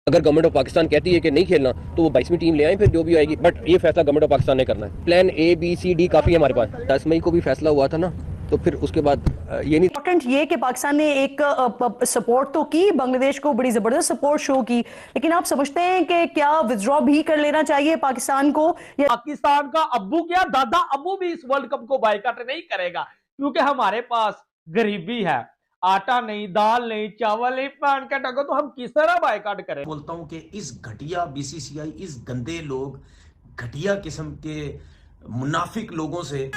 अगर government of Pakistan कहती है कि नहीं खेलना तो वो 22वीं टीम ले आए, फिर जो भी आएगी, बट ये फैसला गवर्नमेंट ऑफ पाकिस्तान ने करना है। Plan A B C D काफ़ी है हमारे पास। 10 मई को भी फैसला हुआ था ना, तो फिर उसके बाद ये नहीं। इम्पोर्टेंट ये कि पाकिस्तान ने एक सपोर्ट तो की, बांग्लादेश को बड़ी जबरदस्त सपोर्ट शो की, लेकिन आप समझते हैं कि क्या विथड्रॉ भी कर लेना चाहिए पाकिस्तान को? या पाकिस्तान का अब्बू क्या दादा अब्बू भी इस वर्ल्ड कप को बायकॉट नहीं करेगा, क्योंकि हमारे पास गरीबी है, आटा नहीं, दाल नहीं, चावल नहीं, पान का टको, तो हम किस तरह बायकॉट करें। बोलता हूं कि इस घटिया बीसीसीआई, इस गंदे लोग, घटिया किस्म के मुनाफिक लोगों से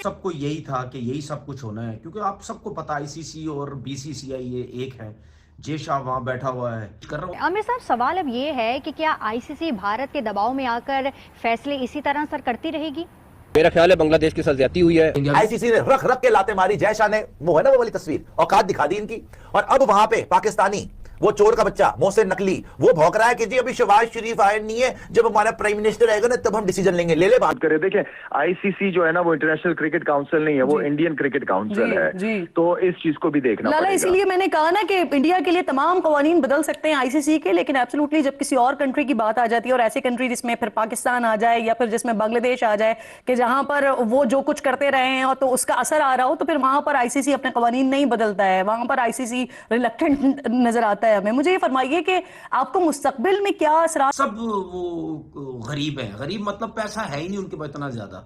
सबको यही था कि यही सब कुछ होना है, क्योंकि आप सबको पता आईसीसी और बीसीसीआई ये एक है। जय शाह वहां बैठा हुआ है। कर रहा हूं आमिर साहब, सवाल अब ये है कि क्या आईसीसी भारत के दबाव में आकर फैसले इसी तरह सर करती रहेगी? मेरा ख्याल है बांग्लादेश के साथ ज्यादती हुई है। आईसीसी ने रख रख के लाते मारी। जय शाह ने, वो है ना वो वाली तस्वीर, औकात दिखा दी इनकी। और अब वहां पे पाकिस्तानी, वो चोर का बच्चा मोहसिन नकली, वो भौंक रहा है कि जी अभी शहबाज शरीफ आए नहीं है, जब हमारा प्राइम मिनिस्टर आएगा ना तब हम डिसीजन लेंगे। ले ले बात करे। देखिए, आईसीसी जो है ना वो इंटरनेशनल क्रिकेट काउंसिल नहीं है, वो इंडियन क्रिकेट काउंसिल है, तो इस चीज को भी देखना लाला, पड़ेगा। इसीलिए मैंने कहा ना कि इंडिया के लिए तमाम कवानीन बदल सकते हैं आईसीसी के, लेकिन एब्सोल्युटली जब किसी और कंट्री की बात आ जाती है, और ऐसी कंट्री जिसमें फिर पाकिस्तान आ जाए या फिर जिसमें बांग्लादेश आ जाए, कि जहां पर वो जो कुछ करते रहे हैं और तो उसका असर आ रहा हो, तो फिर वहां पर आईसीसी अपने कवानीन नहीं बदलता है, वहां पर आईसीसी रिलक्टेंट नजर आता है हमें। मुझे ये फरमाइए कि आपको मुस्तकबिल में क्या असर। सब वो गरीब है, गरीब मतलब पैसा है ही नहीं उनके पास इतना ज्यादा।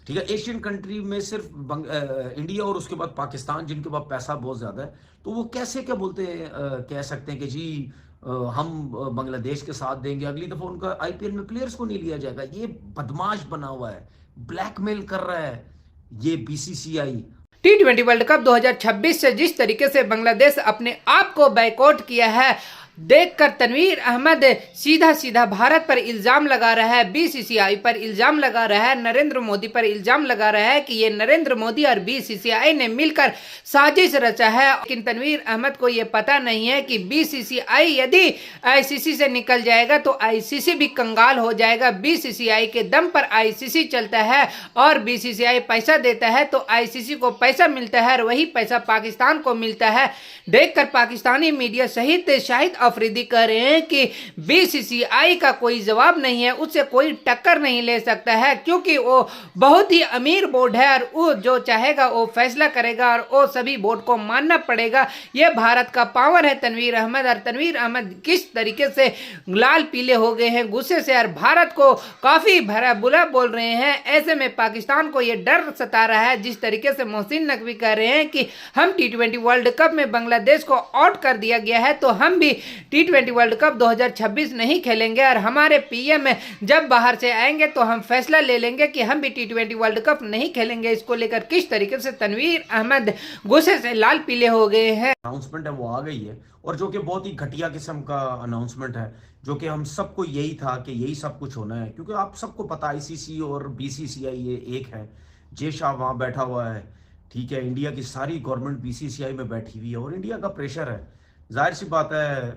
ठीक है, एशियन कंट्री में सिर्फ इंडिया और उसके बाद पाकिस्तान जिनके पास पैसा बहुत ज्यादा है, तो वो कैसे क्या बोलते हैं, कह सकते हैं कि जी हम बांग्लादेश के साथ देंगे, अगली दफा उनका आईपीएल में प्लेयर्स को नहीं लिया जाएगा। ये बदमाश बना हुआ है, ब्लैकमेल कर रहा है ये बीसीसीआई। T20 वर्ल्ड कप 2026 से जिस तरीके से बांग्लादेश अपने आप को बायकॉट किया है, देखकर तनवीर अहमद सीधा सीधा भारत पर इल्जाम लगा रहा है, बीसीसीआई पर इल्जाम लगा रहा है, नरेंद्र मोदी पर इल्जाम लगा रहा है कि ये नरेंद्र मोदी और बीसीसीआई ने मिलकर साजिश रचा है। लेकिन तनवीर अहमद को ये पता नहीं है कि बीसीसीआई यदि आईसीसी से निकल जाएगा तो आईसीसी भी कंगाल हो जाएगा। बीसीसीआई के दम पर आईसीसी चलता है और बीसीसीआई पैसा देता है तो आईसीसी को पैसा मिलता है और वही पैसा पाकिस्तान को मिलता है। देखकर पाकिस्तानी मीडिया सहित शाहिद अफरीदी कह रहे हैं कि बीसीसीआई का कोई जवाब नहीं है, उससे कोई टक्कर नहीं ले सकता है, क्योंकि वो बहुत ही अमीर बोर्ड है और वो जो चाहेगा वो फैसला करेगा और वो सभी बोर्ड को मानना पड़ेगा। ये भारत का पावर है तनवीर अहमद। और तनवीर अहमद किस तरीके से लाल पीले हो गए हैं गुस्से से और भारत को काफी भरा बुरा बोल रहे हैं। ऐसे में पाकिस्तान को ये डर सता रहा है, जिस तरीके से मोहसिन नकवी कह रहे हैं कि हम T20 वर्ल्ड कप में बांग्लादेश को आउट कर दिया गया है, तो हम भी T20 वर्ल्ड कप 2026 नहीं खेलेंगे और हमारे पीएम जब बाहर से आएंगे तो हम फैसला ले लेंगे कि हम भी T20 वर्ल्ड कप नहीं खेलेंगे। इसको लेकर किस तरीके से तनवीर अहमद गुस्से से लाल पीले हो गए हैं। अनाउंसमेंट है वो आ गई है, और जो कि बहुत ही घटिया किस्म का अनाउंसमेंट है, जो कि हम सबको यही था कि यही सब कुछ होना है, क्योंकि आप सबको पता आईसीसी और बीसीसीआई ये एक है। जय शाह वहां बैठा हुआ है, ठीक है, इंडिया की सारी गवर्नमेंट बीसीसीआई में बैठी हुई है और इंडिया का प्रेशर है। जाहिर सी बात है,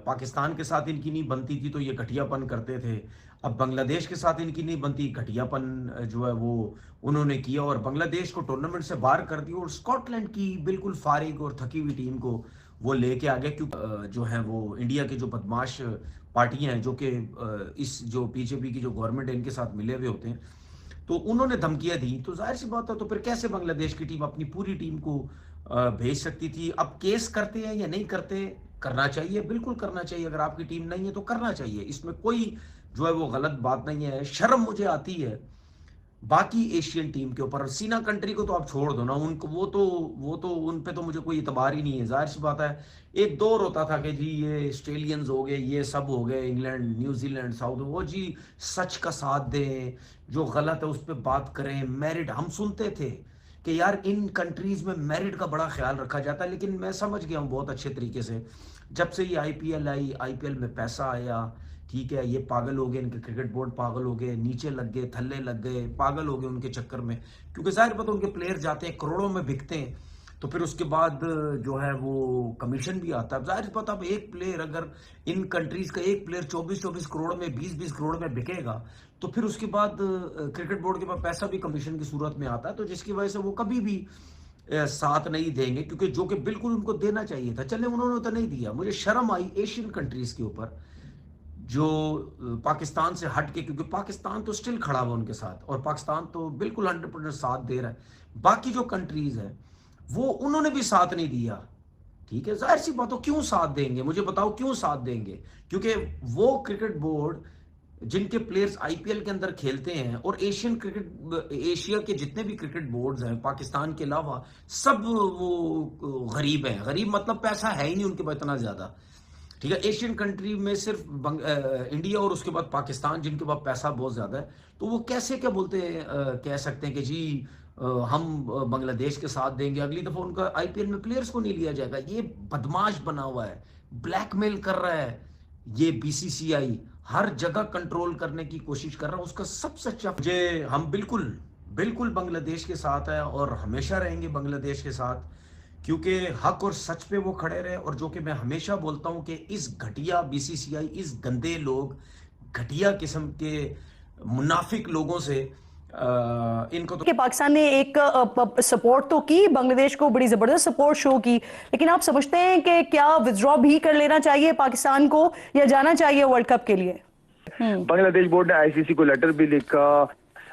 पाकिस्तान के साथ इनकी नहीं बनती थी तो ये घटियापन करते थे, अब बांग्लादेश के साथ इनकी नहीं बनती, घटियापन जो है वो उन्होंने किया और बांग्लादेश को टूर्नामेंट से बाहर कर दिया और स्कॉटलैंड की बिल्कुल फारिग और थकी हुई टीम को वो लेके आ गए, क्योंकि जो है वो इंडिया के जो बदमाश पार्टियां हैं जो कि इस जो बीजेपी की जो गवर्नमेंट है इनके साथ मिले हुए होते हैं, तो उन्होंने धमकियां दी। तो जाहिर सी बात है, तो फिर कैसे बांग्लादेश की टीम अपनी पूरी टीम को भेज सकती थी। अब केस करते हैं या नहीं करते, करना चाहिए, बिल्कुल करना चाहिए। अगर आपकी टीम नहीं है तो करना चाहिए, इसमें कोई जो है वो गलत बात नहीं है। शर्म मुझे आती है बाकी एशियन टीम के ऊपर, सीना कंट्री को तो आप छोड़ दो ना, उनको वो तो उन पे तो मुझे कोई इतबार ही नहीं है। जाहिर सी बात है, एक दौर होता था कि जी ये ऑस्ट्रेलियंस हो गए, ये सब हो गए, इंग्लैंड, न्यूजीलैंड, साउथ, वो जी सच का साथ दें, जो गलत है उस पर बात करें, मेरिट। हम सुनते थे कि यार इन कंट्रीज में मेरिट का बड़ा ख्याल रखा जाता है, लेकिन मैं समझ गया हूँ बहुत अच्छे तरीके से, जब से ये आईपीएल आई, आईपीएल में पैसा आया, ठीक है, ये पागल हो गए, इनके क्रिकेट बोर्ड पागल हो गए, नीचे लग गए, थल्ले लग गए, पागल हो गए उनके चक्कर में, क्योंकि जाहिर पता उनके प्लेयर जाते हैं करोड़ों में बिकते हैं, तो फिर उसके बाद जो है वो कमीशन भी आता है। जाहिर पता, अब एक प्लेयर अगर इन कंट्रीज का एक प्लेयर 24-24 करोड़ में, 20-20 करोड़ में बिकेगा, तो फिर उसके बाद क्रिकेट बोर्ड के पास पैसा भी कमीशन की सूरत में आता है, तो जिसकी वजह से वो कभी भी साथ नहीं देंगे, क्योंकि जो कि बिल्कुल उनको देना चाहिए था, चले उन्होंने तो नहीं दिया। मुझे शर्म आई एशियन कंट्रीज के ऊपर जो पाकिस्तान से हट के, क्योंकि पाकिस्तान तो स्टिल खड़ा हुआ उनके साथ और पाकिस्तान तो बिल्कुल 100% साथ दे रहा है। बाकी जो कंट्रीज है वो उन्होंने भी साथ नहीं दिया। ठीक है, जाहिर सी बात हो, क्यों साथ देंगे? मुझे बताओ क्यों साथ देंगे? क्योंकि वो क्रिकेट बोर्ड जिनके प्लेयर्स आईपीएल के अंदर खेलते हैं और एशियन क्रिकेट, एशिया के जितने भी क्रिकेट बोर्ड्स हैं पाकिस्तान के अलावा, सब वो गरीब हैं। गरीब मतलब पैसा है ही नहीं उनके पास इतना ज्यादा। ठीक है, एशियन कंट्री में सिर्फ इंडिया और उसके बाद पाकिस्तान जिनके पास पैसा बहुत ज्यादा है, तो वो कैसे क्या बोलते हैं, कह सकते हैं कि जी हम बांग्लादेश के साथ देंगे, अगली दफा उनका आईपीएल में प्लेयर्स को नहीं लिया जाएगा। ये बदमाश बना हुआ है, ब्लैकमेल कर रहा है ये बीसीसीआई, हर जगह कंट्रोल करने की कोशिश कर रहा है। उसका सबसे अच्छा मुझे, हम बिल्कुल बांग्लादेश के साथ है और हमेशा रहेंगे बांग्लादेश के साथ, क्योंकि हक और सच पे वो खड़े रहे। और जो कि मैं हमेशा बोलता हूं कि इस घटिया बीसीसीआई, इस गंदे लोग, घटिया किस्म के मुनाफिक लोगों से इनको तो कि पाकिस्तान ने एक सपोर्ट तो की, बांग्लादेश को बड़ी जबरदस्त सपोर्ट शो की, लेकिन आप समझते हैं कि क्या विथड्रॉ भी कर लेना चाहिए पाकिस्तान को या जाना चाहिए वर्ल्ड कप के लिए? बांग्लादेश बोर्ड ने आईसीसी को लेटर भी लिखा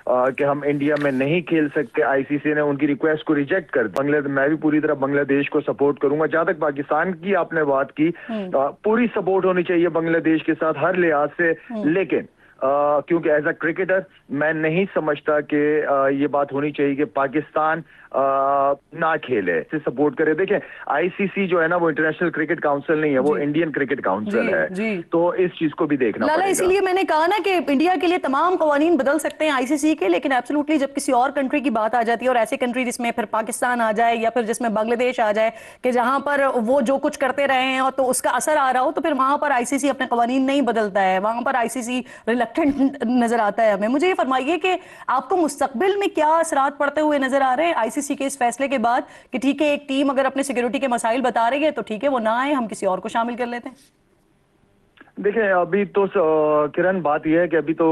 कि हम इंडिया में नहीं खेल सकते। आईसीसी ने उनकी रिक्वेस्ट को रिजेक्ट कर दिया। मैं भी पूरी तरह बांग्लादेश को सपोर्ट करूंगा। जहां तक पाकिस्तान की आपने बात की, पूरी सपोर्ट होनी चाहिए बांग्लादेश के साथ हर लिहाज से, लेकिन क्योंकि एज अ क्रिकेटर मैं नहीं समझता कि ये बात होनी चाहिए कि पाकिस्तान ना खेले, से सपोर्ट करे। देखें, आईसीसी जो है ना वो इंटरनेशनल क्रिकेट काउंसिल नहीं है, वो इंडियन क्रिकेट काउंसिल है, तो इस चीज को भी देखना लाला, पड़ेगा। इसीलिए मैंने कहा ना कि इंडिया के लिए तमाम कवानीन बदल सकते हैं आईसीसी के, लेकिन एब्सोल्युटली जब किसी और कंट्री की बात आ जाती है और ऐसे कंट्री जिसमें फिर पाकिस्तान आ जाए या फिर जिसमें बांग्लादेश आ जाए कि जहां पर वो जो कुछ करते रहे हैं और तो उसका असर आ रहा हो, तो फिर वहां पर आईसीसी अपने कवानीन नहीं बदलता है, वहां पर आईसीसी रिलक्टेंट नजर आता है हमें। मुझे ये फरमाइए कि आपको मुस्तकबिल में क्या असरात पड़ते हुए नजर आ रहे हैं आईसीसी के इस फैसले के बाद कि ठीक है, एक टीम अगर अपने सिक्योरिटी के मसाइल बता रही है तो ठीक है, वो ना आए, हम किसी और को शामिल कर लेते हैं? देखिए, अभी तो किरण बात यह है कि अभी तो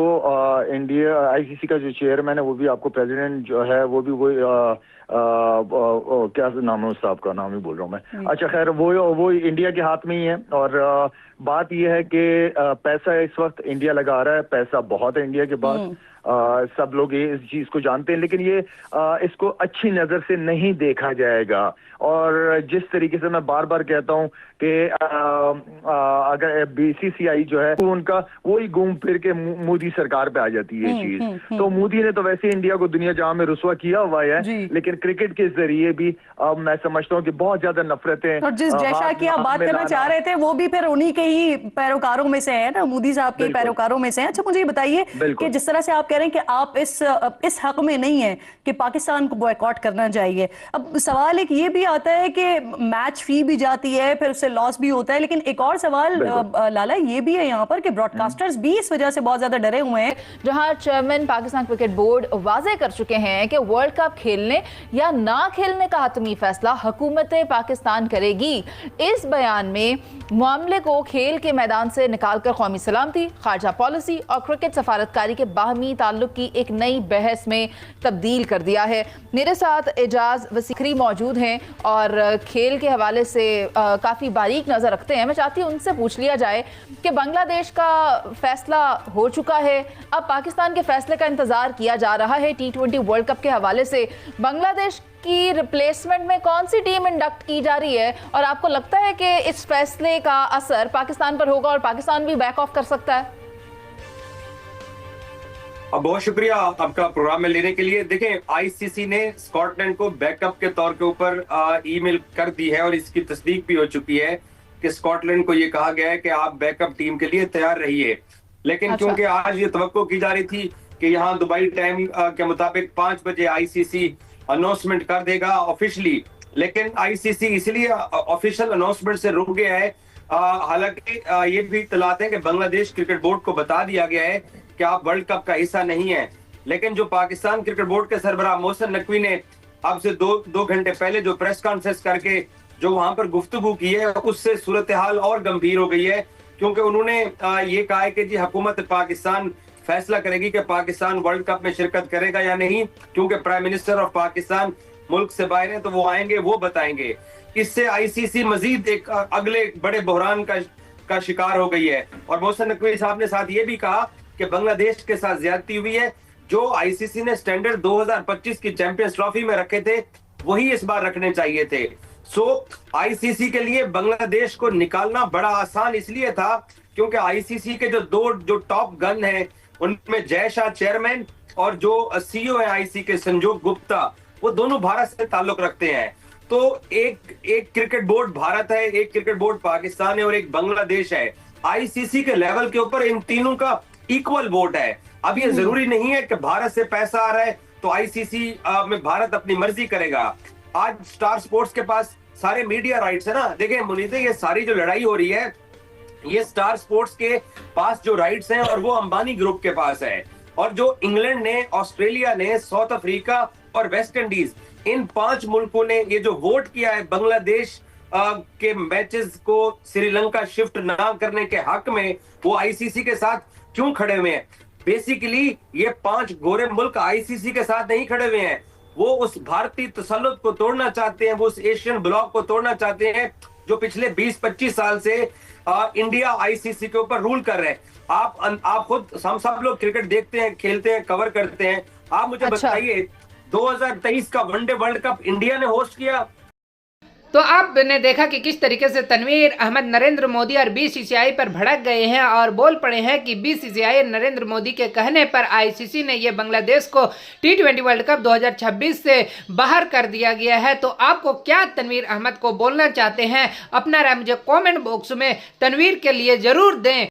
इंडिया आईसीसी का जो चेयरमैन है वो भी आपको प्रेसिडेंट जो है वो भी वही क्या नाम है उस साहब का, नाम ही बोल रहा हूँ मैं। अच्छा खैर, वो इंडिया के हाथ में ही है। और बात यह है कि पैसा इस वक्त इंडिया लगा रहा है, पैसा बहुत है इंडिया के पास, सब लोग ये इस चीज को जानते हैं, लेकिन ये इसको अच्छी नजर से नहीं देखा जाएगा। और जिस तरीके से मैं बार बार कहता हूं कि अगर बीसीसीआई जो है तो उनका वही घूम फिर के मोदी सरकार पे आ जाती है ये चीज। तो मोदी ने तो वैसे इंडिया को दुनिया जहां में रुसवा किया हुआ है, लेकिन क्रिकेट के जरिए भी अब मैं समझता हूँ कि बहुत ज्यादा नफरतें। और जिस जैसा की आप बात करना चाह रहे थे वो भी फिर उन्हीं के ही पैरोकारों में से है ना, मोदी साहब के पैरोकारों में से है। अच्छा, मुझे ये बताइए कि जिस तरह से आप कह रहे हैं कि आप इस हक में नहीं है कि पाकिस्तान को बॉयकॉट करना चाहिए, अब सवाल एक ये भी आता है कि मैच फी भी जाती है, फिर उससे लॉस भी होता है, लेकिन एक और सवाल लाला ये भी है यहाँ पर कि ब्रॉडकास्टर्स भी इस वजह से बहुत ज्यादा डरे हुए हैं, जहां चेयरमैन पाकिस्तान क्रिकेट बोर्ड वाजे कर चुके हैं कि वर्ल्ड कप खेलने या ना खेलने का हतमी फैसला हुकूमत पाकिस्तान करेगी। इस बयान में मामले को खेल के मैदान से निकालकर कौमी सलामती, खारजा पॉलिसी और क्रिकेट सफारतकारी के बाहमी ताल्लुक की एक नई बहस में तब्दील कर दिया है। मेरे साथ एजाज वसीखरी मौजूद हैं और खेल के हवाले से काफ़ी बारीक नज़र रखते हैं। मैं चाहती हूँ उनसे पूछ लिया जाए कि बांग्लादेश का फैसला हो चुका है, अब पाकिस्तान के फैसले का इंतज़ार किया जा रहा है T20 वर्ल्ड कप के हवाले से। बांग्लादेश की रिप्लेसमेंट में कौन सी टीम इंडक्ट की जा रही है और आपको लगता है कि इस फैसले का असर पाकिस्तान पर होगा और पाकिस्तान भी बैक ऑफ कर सकता है? बहुत शुक्रिया आपका प्रोग्राम में लेने के लिए। देखें, आईसीसी ने स्कॉटलैंड को बैकअप के तौर के ऊपर ईमेल कर दी है और इसकी तस्दीक भी हो चुकी है कि स्कॉटलैंड को ये कहा गया है कि आप बैकअप टीम के लिए तैयार रहिए। लेकिन क्योंकि आज ये तवक्को की जा रही थी कि यहाँ दुबई टाइम के मुताबिक 5 बजे आईसीसी अनाउंसमेंट कर देगा ऑफिशियली, लेकिन आईसीसी इसलिए ऑफिशियल अनाउंसमेंट से रुक गया है। हालांकि ये भी इत्तलात है कि बांग्लादेश क्रिकेट बोर्ड को बता दिया गया है कि आप वर्ल्ड कप का हिस्सा नहीं है, लेकिन जो पाकिस्तान क्रिकेट बोर्ड के सरबराह मोहसिन नकवी ने अब से दो घंटे पहले जो प्रेस कॉन्फ्रेंस करके जो वहां पर गुफ्तगू की है, उससे सूरत हाल और गंभीर हो गई है, क्योंकि उन्होंने ये कहा है कि जी हुकूमत पाकिस्तान फैसला करेगी कि पाकिस्तान वर्ल्ड कप में शिरकत करेगा या नहीं, क्योंकि प्राइम मिनिस्टर ऑफ पाकिस्तान मुल्क से बाहर हैं तो वो आएंगे, वो बताएंगे। इससे आईसीसी मजीद एक अगले बड़े बहरान का शिकार हो गई है। और मोहसिन नकवी साहब ने साथ ये भी कहा कि बांग्लादेश के साथ ज्यादती हुई है। जो आईसीसी ने स्टैंडर्ड 2025 की चैंपियंस ट्रॉफी में रखे थे वही इस बार रखने चाहिए थे। आईसीसी के लिए बांग्लादेश को निकालना बड़ा आसान इसलिए था क्योंकि आईसीसी के जो टॉप गन है उनमें जय शाह चेयरमैन और जो सीईओ है आईसीसी के संजोग गुप्ता, वो दोनों भारत से ताल्लुक रखते हैं। तो एक क्रिकेट बोर्ड भारत है, एक क्रिकेट बोर्ड पाकिस्तान है और एक बांग्लादेश है। आईसीसी के लेवल के ऊपर इन तीनों का इक्वल बोर्ड है। अब ये जरूरी नहीं है कि भारत से पैसा आ रहा है तो आईसीसी में भारत अपनी मर्जी करेगा। आज स्टार स्पोर्ट्स के पास सारे मीडिया राइट्स है ना। देखें मुनीते, ये सारी जो लड़ाई हो रही है ये स्टार स्पोर्ट्स के पास जो राइट्स हैं और वो अंबानी ग्रुप के पास है। और जो इंग्लैंड ने, ऑस्ट्रेलिया ने, साउथ अफ्रीका और वेस्ट इंडीज, इन 5 मुल्कों ने ये जो वोट किया है बांग्लादेश के मैचेस को श्रीलंका शिफ्ट ना करने के हक में, वो आईसीसी के साथ क्यों खड़े हुए हैं? बेसिकली ये 5 गोरे मुल्क आईसीसी के साथ नहीं खड़े हुए हैं, वो उस भारतीय तसल्लुत को तोड़ना चाहते हैं, वो उस एशियन ब्लॉक को तोड़ना चाहते हैं जो पिछले 20-25 साल से इंडिया आईसीसी के ऊपर रूल कर रहे हैं। आप खुद, हम सब लोग क्रिकेट देखते हैं, खेलते हैं, कवर करते हैं। आप मुझे बताइए 2023 का वनडे वर्ल्ड कप इंडिया ने होस्ट किया। तो आपने देखा कि किस तरीके से तनवीर अहमद नरेंद्र मोदी और बीसीसीआई पर भड़क गए हैं और बोल पड़े हैं कि बीसीसीआई नरेंद्र मोदी के कहने पर आईसीसी ने ये बांग्लादेश को T20 वर्ल्ड कप 2026 से बाहर कर दिया गया है। तो आपको क्या तनवीर अहमद को बोलना चाहते हैं? अपना राय मुझे कमेंट बॉक्स में तनवीर के लिए जरूर दें।